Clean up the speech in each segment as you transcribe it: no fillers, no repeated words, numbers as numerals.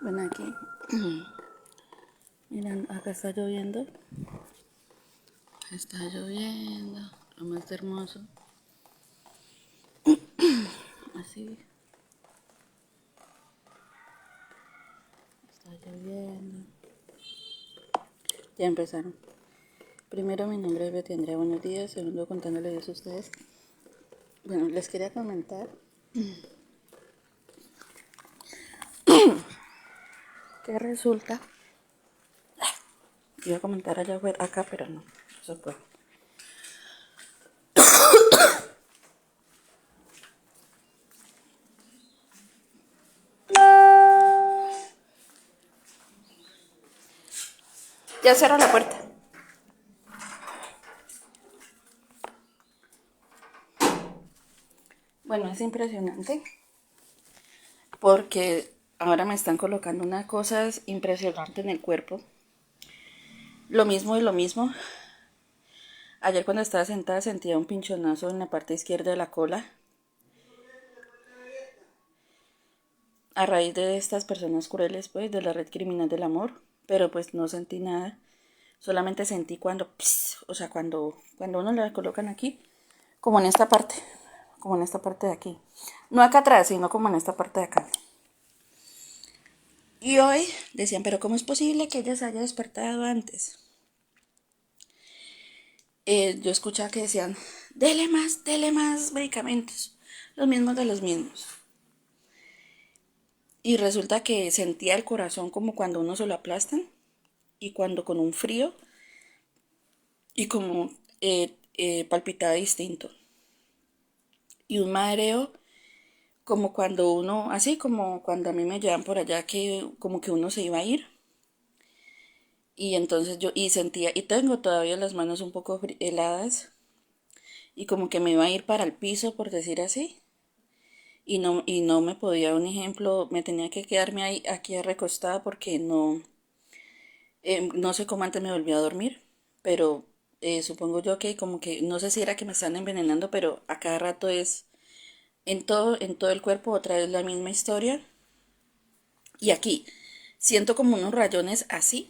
Ven aquí. Miren, acá está lloviendo. Está lloviendo. Lo más hermoso. Así. Está lloviendo. Ya empezaron. Primero, mi nombre es Betty Andrea. Buenos días. Segundo, contándoles a ustedes. Bueno, les quería comentar que resulta. Iba a comentar allá afuera, acá, pero no. Eso fue. Ya cerró la puerta. Bueno, es impresionante porque ahora me están colocando unas cosas impresionantes en el cuerpo. Lo mismo y lo mismo. Ayer cuando estaba sentada sentía un pinchonazo en la parte izquierda de la cola. A raíz de estas personas crueles, pues, de la red criminal del amor. Pero pues no sentí nada. Solamente sentí cuando, o sea, cuando uno le colocan aquí, como en esta parte. Como en esta parte de aquí. No acá atrás, sino como en esta parte de acá. Y hoy decían, pero ¿cómo es posible que ella se haya despertado antes? Yo escuchaba que decían, dele más medicamentos. Los mismos de los mismos. Y resulta que sentía el corazón como cuando uno se lo aplastan y cuando con un frío y como palpitaba distinto. Y un mareo como cuando uno, así como cuando a mí me llevan por allá que como que uno se iba a ir. Y entonces y sentía, y tengo todavía las manos un poco heladas y como que me iba a ir para el piso, por decir así. Y no me podía, un ejemplo, me tenía que quedarme ahí, aquí recostada porque no sé cómo antes me volví a dormir, pero supongo yo que como que, no sé si era que me están envenenando, pero a cada rato es en todo el cuerpo otra vez la misma historia. Y aquí siento como unos rayones así.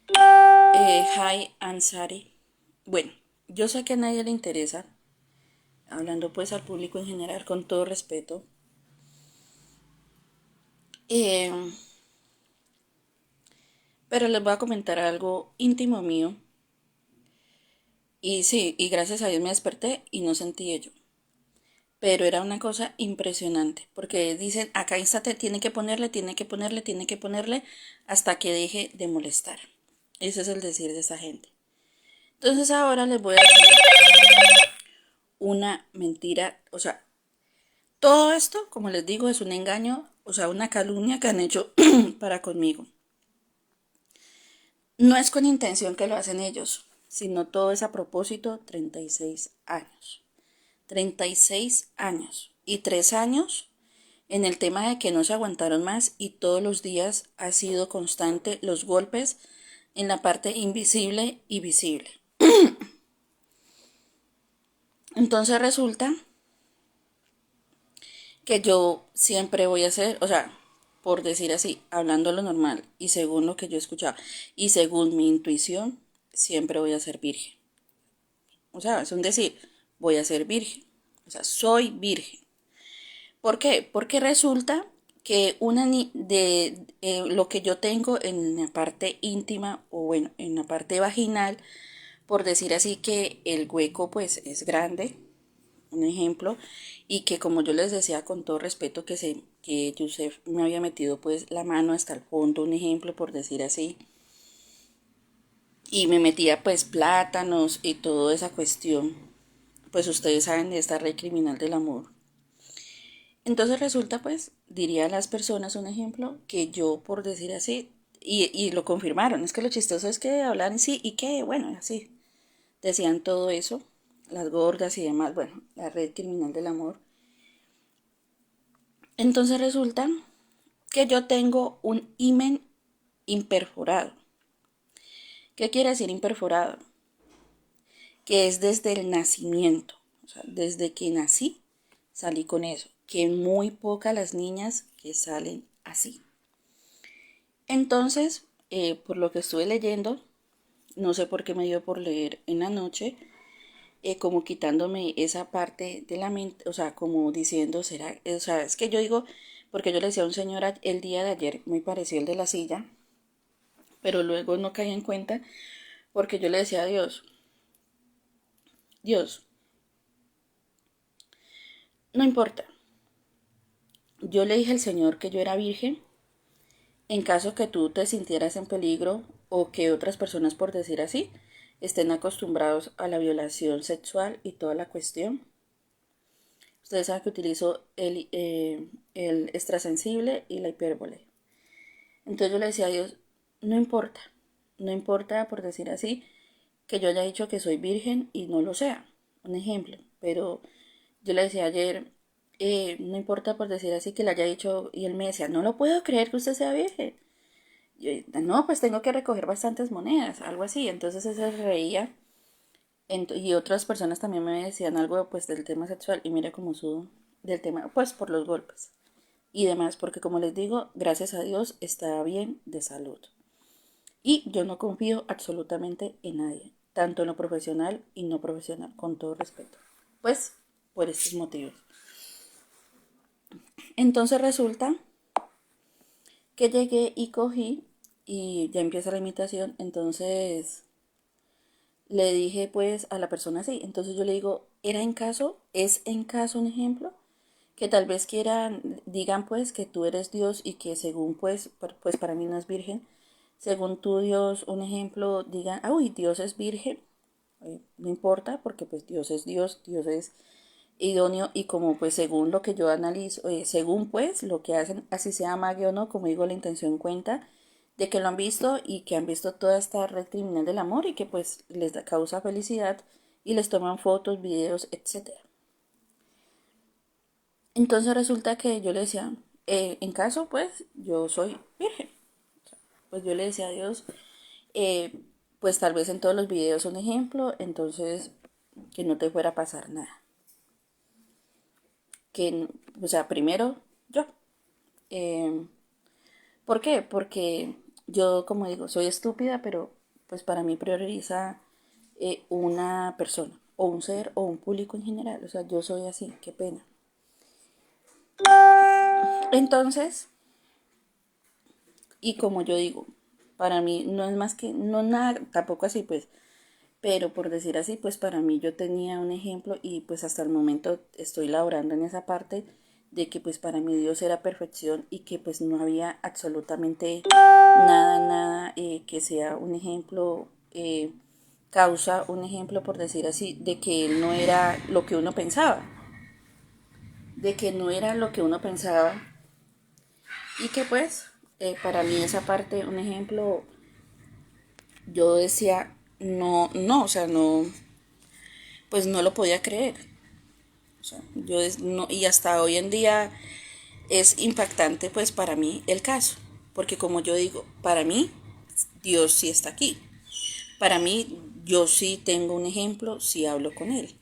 Hi, Ansari. Bueno, yo sé que a nadie le interesa, hablando pues al público en general con todo respeto. Eh, pero les voy a comentar algo íntimo mío. Y sí, y gracias a Dios me desperté y no sentí ello. Pero era una cosa impresionante, porque dicen, acá instate, tiene que ponerle, hasta que deje de molestar. Ese es el decir de esa gente. Entonces ahora les voy a decir una mentira, o sea, todo esto, como les digo, es un engaño, o sea, una calumnia que han hecho para conmigo. No es con intención que lo hacen ellos, sino todo es a propósito, 36 años. 36 años y 3 años en el tema de que no se aguantaron más y todos los días ha sido constante los golpes en la parte invisible y visible. Entonces resulta que yo siempre voy a hacer, o sea, por decir así, hablando lo normal y según lo que yo he escuchado y según mi intuición, siempre voy a ser virgen. O sea, es un decir, voy a ser virgen. O sea, soy virgen. ¿Por qué? Porque resulta que lo que yo tengo en la parte íntima o bueno, en la parte vaginal, por decir así que el hueco pues es grande, un ejemplo, y que como yo les decía con todo respeto que Yusef me había metido pues la mano hasta el fondo, un ejemplo por decir así, y me metía pues plátanos y toda esa cuestión, pues ustedes saben de esta red criminal del amor. Entonces resulta, pues, diría a las personas un ejemplo, que yo, por decir así, y lo confirmaron, es que lo chistoso es que hablan sí y que, bueno, así, decían todo eso, las gordas y demás, bueno, la red criminal del amor. Entonces resulta que yo tengo un himen imperforado. ¿Qué quiere decir imperforado? Que es desde el nacimiento, o sea, desde que nací salí con eso, que muy pocas las niñas que salen así. Entonces, por lo que estuve leyendo, no sé por qué me dio por leer en la noche, como quitándome esa parte de la mente, o sea, como diciendo, será, o sea, es que yo digo, porque yo le decía a un señor el día de ayer, muy parecido el de la silla, pero luego no caí en cuenta, porque yo le decía a Dios, Dios, no importa, yo le dije al Señor que yo era virgen, en caso que tú te sintieras en peligro o que otras personas, por decir así, estén acostumbrados a la violación sexual y toda la cuestión. Ustedes saben que utilizo el extrasensible y la hipérbole. Entonces yo le decía a Dios, no importa, no importa, por decir así, que yo haya dicho que soy virgen y no lo sea. Un ejemplo. Pero yo le decía ayer, no importa por decir así que le haya dicho, y él me decía, no lo puedo creer que usted sea virgen. Yo, no, pues tengo que recoger bastantes monedas, algo así. Entonces él se reía. Y otras personas también me decían algo pues del tema sexual y mira cómo sudo del tema, pues por los golpes y demás, porque como les digo, gracias a Dios está bien de salud. Y yo no confío absolutamente en nadie, tanto en lo profesional y no profesional, con todo respeto. Pues por estos motivos. Entonces resulta que llegué y cogí y ya empieza la imitación, entonces le dije pues a la persona así, entonces yo le digo, ¿era en caso? ¿Es en caso un ejemplo? Que tal vez quieran, digan pues que tú eres Dios y que según pues para mí no es virgen, según tú Dios, un ejemplo, digan, ah, uy, Dios es virgen, no importa porque pues Dios es idóneo y como pues según lo que yo analizo, según pues lo que hacen, así sea magia o no, como digo, la intención cuenta de que lo han visto y que han visto toda esta red criminal del amor y que pues les da causa felicidad y les toman fotos, videos, etcétera. Entonces resulta que yo le decía, en caso pues yo soy virgen. Pues yo le decía a Dios, eh, pues tal vez en todos los videos un ejemplo, entonces que no te fuera a pasar nada. Que, o sea, primero yo. Eh, ¿Por qué? Porque yo, como digo, soy estúpida, pero pues para mí prioriza una persona, o un ser, o un público en general. O sea, yo soy así, qué pena. Entonces, y como yo digo, para mí no es más que, no nada, tampoco así pues, pero por decir así, pues para mí yo tenía un ejemplo y pues hasta el momento estoy laborando en esa parte de que pues para mí Dios era perfección y que pues no había absolutamente nada que sea un ejemplo, causa un ejemplo por decir así, de que Él no era lo que uno pensaba, de que no era lo que uno pensaba y que pues para mí esa parte, un ejemplo, yo decía, no, no, o sea, no, pues no lo podía creer. O sea, no, y hasta hoy en día es impactante pues para mí el caso, porque como yo digo, para mí Dios sí está aquí. Para mí yo sí tengo un ejemplo, sí hablo con él.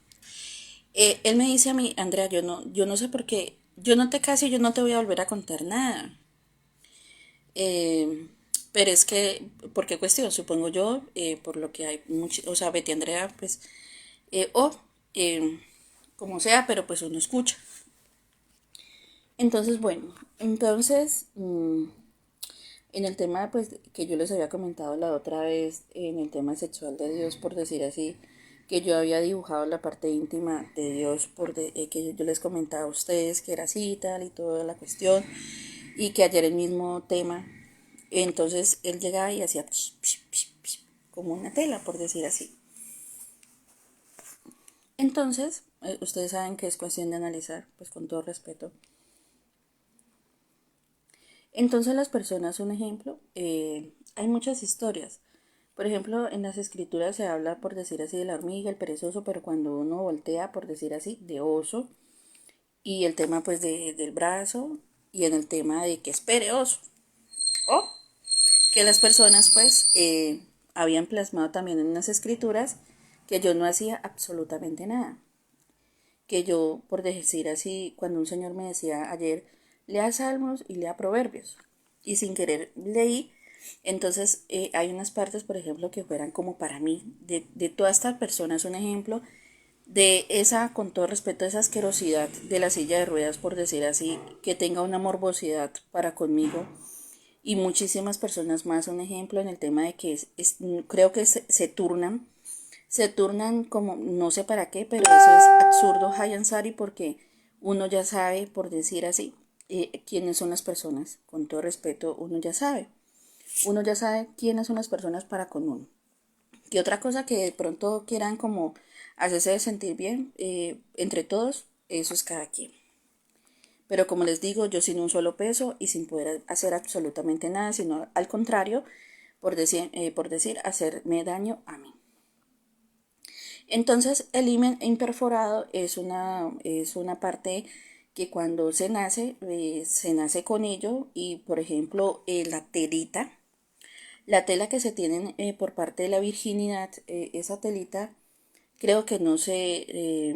Él me dice a mí, Andrea, yo no sé por qué, yo no te caso y yo no te voy a volver a contar nada. Eh, pero es que, ¿por qué cuestión? Supongo yo, por lo que hay mucho, o sea, Betty Andrea, pues, o como sea, pero pues uno escucha. Entonces, bueno, entonces, en el tema, pues, que yo les había comentado la otra vez, en el tema sexual de Dios, por decir así, que yo había dibujado la parte íntima de Dios, que yo les comentaba a ustedes que era así y tal, y toda la cuestión, y que ayer el mismo tema, entonces él llegaba y hacía psh, psh, psh, psh, como una tela, por decir así. Entonces, ustedes saben que es cuestión de analizar, pues con todo respeto. Entonces las personas, un ejemplo, hay muchas historias. Por ejemplo, en las escrituras se habla, por decir así, de la hormiga, el perezoso, pero cuando uno voltea, por decir así, de oso, y el tema pues del brazo, y en el tema de que espere oso, o que las personas pues habían plasmado también en las escrituras que yo no hacía absolutamente nada. Que yo, por decir así, cuando un señor me decía ayer, lea salmos y lea proverbios. y sin querer leí. Entonces hay unas partes, por ejemplo, que fueran como para mí, de todas estas personas, un ejemplo de esa, con todo respeto, esa asquerosidad de la silla de ruedas, por decir así, que tenga una morbosidad para conmigo y muchísimas personas más, un ejemplo en el tema de que creo que se turnan como, no sé para qué, pero eso es absurdo, Hayansari, porque uno ya sabe, por decir así, quiénes son las personas, con todo respeto, uno ya sabe quiénes son las personas para con uno. Y otra cosa que de pronto quieran como hacerse sentir bien entre todos, eso es cada quien. Pero como les digo, yo sin un solo peso y sin poder hacer absolutamente nada, sino al contrario, por decir hacerme daño a mí. Entonces, el himen imperforado es una parte que cuando se nace con ello y, por ejemplo, la tela que se tienen por parte de la virginidad, esa telita, creo que no se,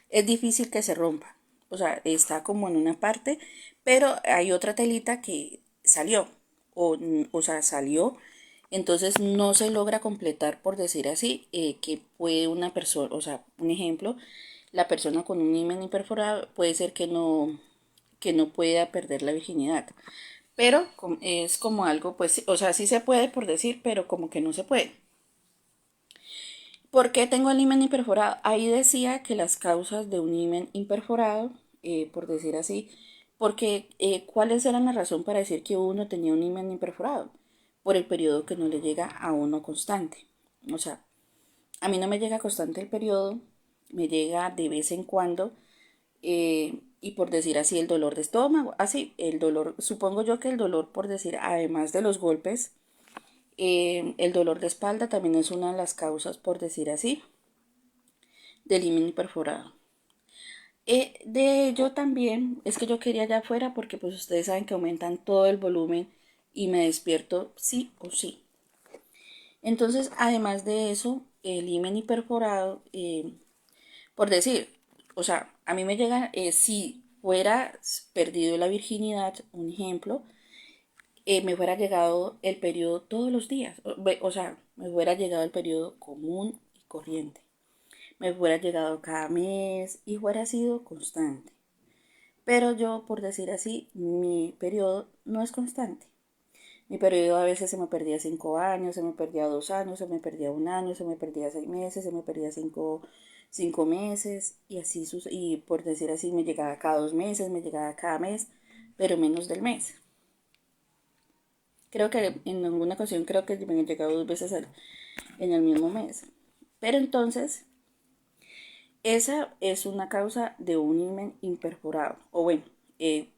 es difícil que se rompa. O sea, está como en una parte, pero hay otra telita que salió, o sea, salió, entonces no se logra completar, por decir así, que puede una persona, o sea, un ejemplo, la persona con un himen imperforado puede ser que no pueda perder la virginidad. Pero es como algo, pues, o sea, sí se puede por decir, pero como que no se puede. ¿Por qué tengo el himen imperforado? Ahí decía que las causas de un himen imperforado, por decir así, porque ¿cuáles eran la razón para decir que uno tenía un himen imperforado? Por el periodo que no le llega a uno constante. O sea, a mí no me llega constante el periodo, me llega de vez en cuando, y por decir así, el dolor de estómago, así, el dolor, supongo yo que el dolor, por decir, además de los golpes, el dolor de espalda también es una de las causas, por decir así, del himen perforado. De ello también, es que yo quería allá afuera porque pues ustedes saben que aumentan todo el volumen y me despierto sí o sí. Entonces, además de eso, el himen perforado, por decir, o sea, a mí me llega, si fuera perdido la virginidad, un ejemplo, me fuera llegado el periodo todos los días, o sea, me fuera llegado el periodo común y corriente, me fuera llegado cada mes y fuera sido constante. Pero yo, por decir así, mi periodo no es constante. Mi periodo a veces se me perdía 5 años, se me perdía 2 años, se me perdía un año, se me perdía 6 meses, se me perdía cinco meses y así, y por decir así, me llegaba cada 2 meses, me llegaba cada mes, pero menos del mes. Creo que en alguna ocasión creo que me han llegado 2 veces en el mismo mes. Pero entonces, esa es una causa de un himen imperforado. O bueno,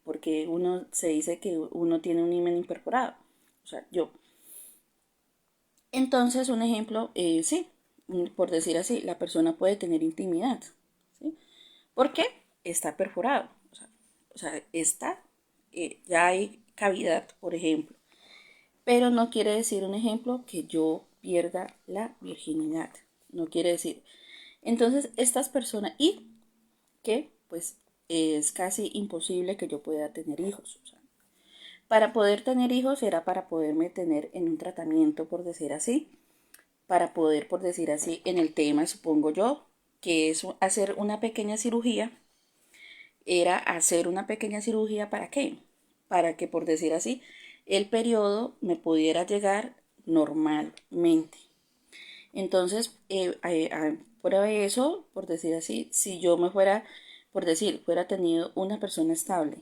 porque uno se dice que uno tiene un himen imperforado. O sea, yo. Entonces, un ejemplo, sí, por decir así, la persona puede tener intimidad. ¿Sí? ¿Por qué? Está perforado. O sea está, ya hay cavidad, por ejemplo. Pero no quiere decir, un ejemplo, que yo pierda la virginidad. No quiere decir. Entonces, estas personas, y que pues es casi imposible que yo pueda tener hijos. O sea, para poder tener hijos era para poderme tener en un tratamiento, por decir así, para poder, por decir así, en el tema, supongo yo, que es hacer una pequeña cirugía, era hacer una pequeña cirugía ¿para qué? Para que, por decir así, el periodo me pudiera llegar normalmente. Entonces, fuera de eso, por decir así, si yo me fuera, por decir, fuera tenido una persona estable,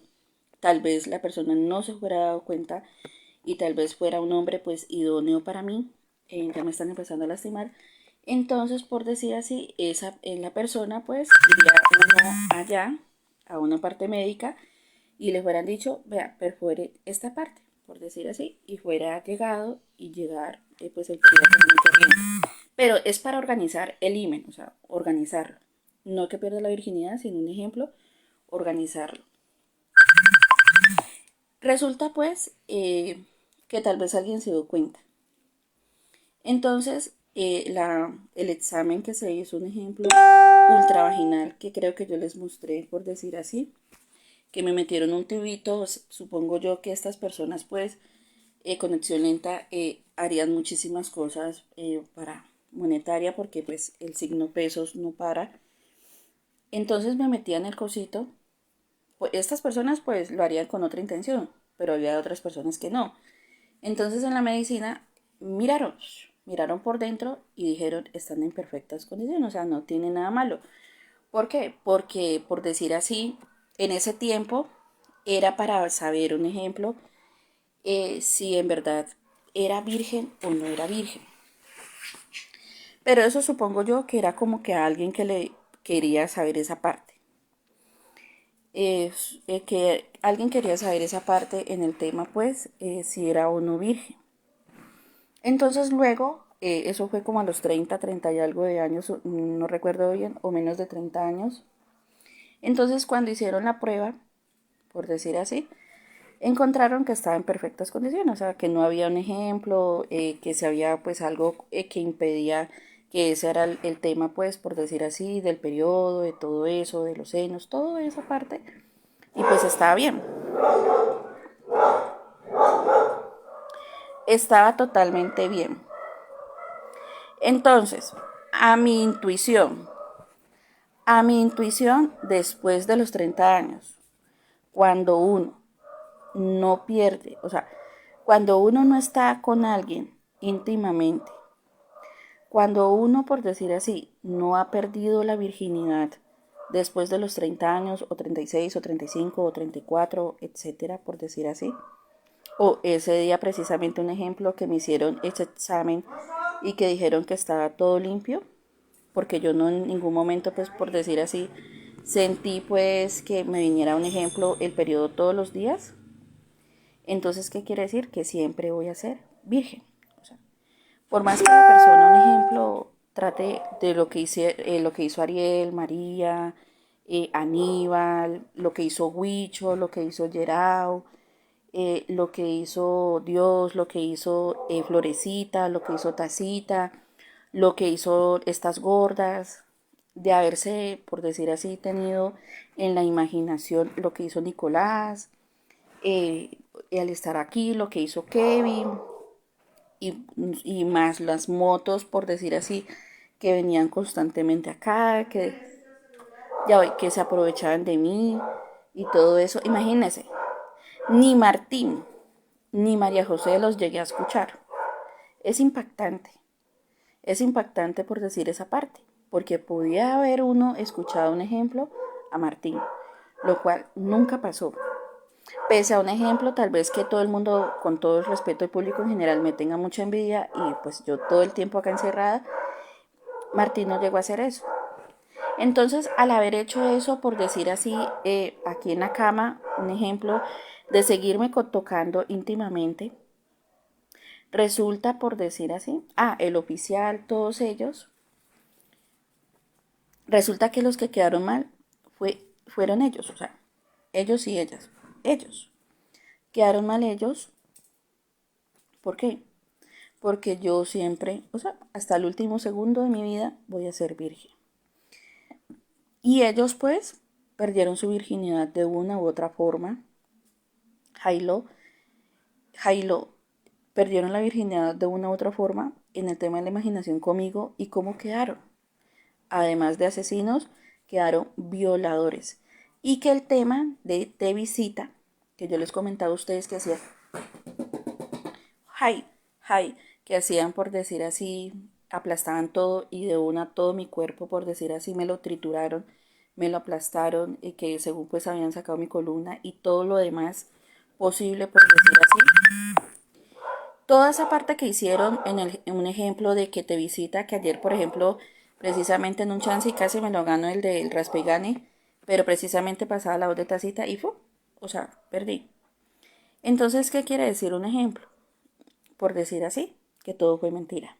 tal vez la persona no se fuera dado cuenta y tal vez fuera un hombre pues idóneo para mí, ya me están empezando a lastimar. Entonces, por decir así, la persona pues iría uno allá a una parte médica y le fueran dicho, vea, perfore esta parte, por decir así, y fuera llegado y llegar pues el periodo común y corriente. Pero es para organizar el himen, o sea, organizarlo. No que pierda la virginidad, sino un ejemplo, organizarlo. Resulta pues que tal vez alguien se dio cuenta. Entonces, el examen que se hizo, un ejemplo ultravaginal que creo que yo les mostré, por decir así, que me metieron un tubito, supongo yo que estas personas pues conexión lenta harían muchísimas cosas para monetaria porque pues el signo pesos no para. Entonces me metía en el cosito. Pues, estas personas pues lo harían con otra intención, pero había otras personas que no. Entonces en la medicina miraron por dentro y dijeron, están en perfectas condiciones, o sea, no tiene nada malo. ¿Por qué? Porque, por decir así, en ese tiempo era para saber, un ejemplo, si en verdad era virgen o no era virgen. Pero eso supongo yo que era como que a alguien que le quería saber esa parte. Que alguien quería saber esa parte en el tema, pues, si era o no virgen. Entonces luego, eso fue como a los 30 y algo de años, no recuerdo bien, o menos de 30 años. Entonces cuando hicieron la prueba, por decir así, encontraron que estaba en perfectas condiciones, o sea, que no había un ejemplo, que se había pues algo que impedía que ese era el tema, pues, por decir así, del periodo, de todo eso, de los senos, toda esa parte, y pues estaba bien, estaba totalmente bien. Entonces, a mi intuición, después de los 30 años, cuando uno no pierde, o sea, cuando uno no está con alguien íntimamente, cuando uno, por decir así, no ha perdido la virginidad después de los 30 años, o 36, o 35, o 34, etcétera, por decir así, o ese día precisamente un ejemplo que me hicieron ese examen y que dijeron que estaba todo limpio, porque yo no en ningún momento, pues por decir así, sentí pues que me viniera un ejemplo el periodo todos los días. Entonces, ¿qué quiere decir? Que siempre voy a ser virgen. O sea, por más que la persona, un ejemplo, trate de lo que hizo Ariel, María, Aníbal, lo que hizo Huicho, lo que hizo Gerao, lo que hizo Dios, lo que hizo Florecita, lo que hizo Tacita, lo que hizo estas gordas, de haberse, por decir así, tenido en la imaginación lo que hizo Nicolás, eh, al estar aquí, lo que hizo Kevin, y, y más las motos, por decir así, que venían constantemente acá, que se aprovechaban de mí y todo eso. Imagínense, ni Martín ni María José los llegué a escuchar. Es impactante, es impactante por decir esa parte, porque podía haber uno escuchado un ejemplo a Martín, lo cual nunca pasó. Pese a un ejemplo, tal vez que todo el mundo, con todo el respeto del público en general, me tenga mucha envidia y pues yo todo el tiempo acá encerrada, Martín no llegó a hacer eso. Entonces, al haber hecho eso, por decir así, aquí en la cama, un ejemplo de seguirme tocando íntimamente, resulta, por decir así, el oficial, todos ellos, resulta que los que quedaron mal fueron ellos, o sea, ellos y ellas, ellos. Quedaron mal ellos, ¿por qué? Porque yo siempre, o sea, hasta el último segundo de mi vida voy a ser virgen. Y ellos pues perdieron su virginidad de una u otra forma. Jailo, Jailo perdieron la virginidad de una u otra forma en el tema de la imaginación conmigo y cómo quedaron. Además de asesinos, quedaron violadores. Y que el tema de Te Visita, que yo les comentaba a ustedes que hacía, que hacían por decir así, aplastaban todo y de una todo mi cuerpo, por decir así, me lo trituraron, me lo aplastaron y que según pues habían sacado mi columna y todo lo demás posible, por decir así. Toda esa parte que hicieron en un ejemplo de que Te Visita, que ayer por ejemplo, precisamente en un chance y casi me lo gano el del Raspegane, pero precisamente pasaba la voz de Tacita y fue, o sea, perdí. Entonces, ¿qué quiere decir un ejemplo? Por decir así, que todo fue mentira.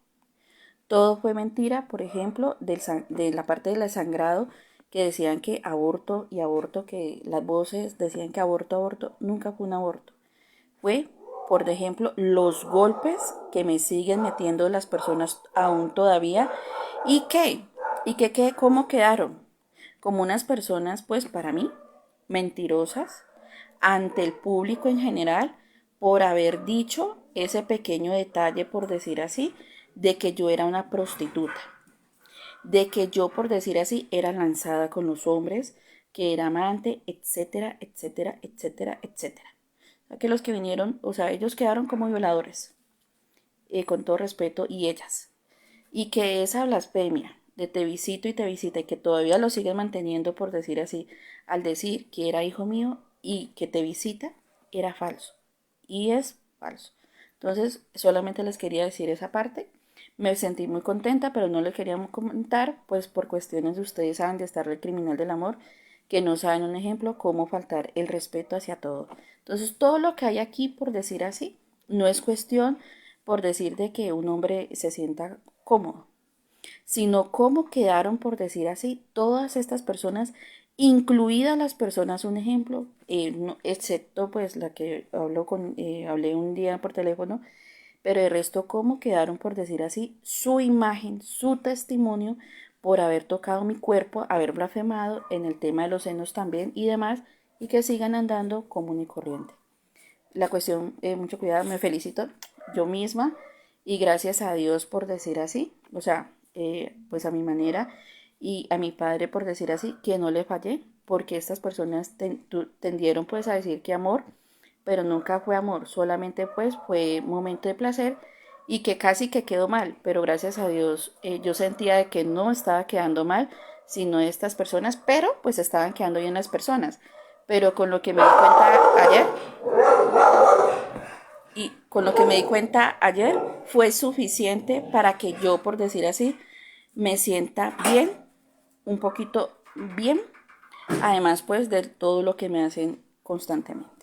Todo fue mentira, por ejemplo, de la parte del sangrado, que decían que aborto y aborto, que las voces decían que aborto, aborto, nunca fue un aborto. Fue, por ejemplo, los golpes que me siguen metiendo las personas aún todavía. ¿Y qué? ¿Cómo quedaron? Como unas personas, pues para mí, mentirosas ante el público en general por haber dicho ese pequeño detalle, por decir así, de que yo era una prostituta, de que yo, por decir así, era lanzada con los hombres, que era amante, etcétera, etcétera, etcétera, etcétera. O sea, que los que vinieron, o sea, ellos quedaron como violadores, con todo respeto, y ellas. Y que esa blasfemia de te visito y te visita y que todavía lo siguen manteniendo, por decir así, al decir que era hijo mío y que te visita, era falso. Y es falso. Entonces, solamente les quería decir esa parte. Me sentí muy contenta, pero no le queríamos comentar, pues por cuestiones de ustedes saben de estar el criminal del amor, que no saben un ejemplo, cómo faltar el respeto hacia todo. Entonces, todo lo que hay aquí, por decir así, no es cuestión por decir de que un hombre se sienta cómodo, sino cómo quedaron, por decir así, todas estas personas, incluidas las personas, un ejemplo, no, excepto pues la que hablé un día por teléfono, pero el resto cómo quedaron, por decir así, su imagen, su testimonio por haber tocado mi cuerpo, haber blasfemado en el tema de los senos también y demás, y que sigan andando común y corriente. La cuestión, mucho cuidado, me felicito yo misma y gracias a Dios por decir así, o sea, pues a mi manera y a mi padre por decir así, que no le fallé, porque estas personas tendieron pues a decir que amor, pero nunca fue amor, solamente pues fue momento de placer y que casi que quedó mal, pero gracias a Dios yo sentía de que no estaba quedando mal, sino estas personas, pero pues estaban quedando bien las personas. Pero con lo que me di cuenta ayer, y con lo que me di cuenta ayer fue suficiente para que yo, por decir así, me sienta bien, un poquito bien, además pues de todo lo que me hacen constantemente.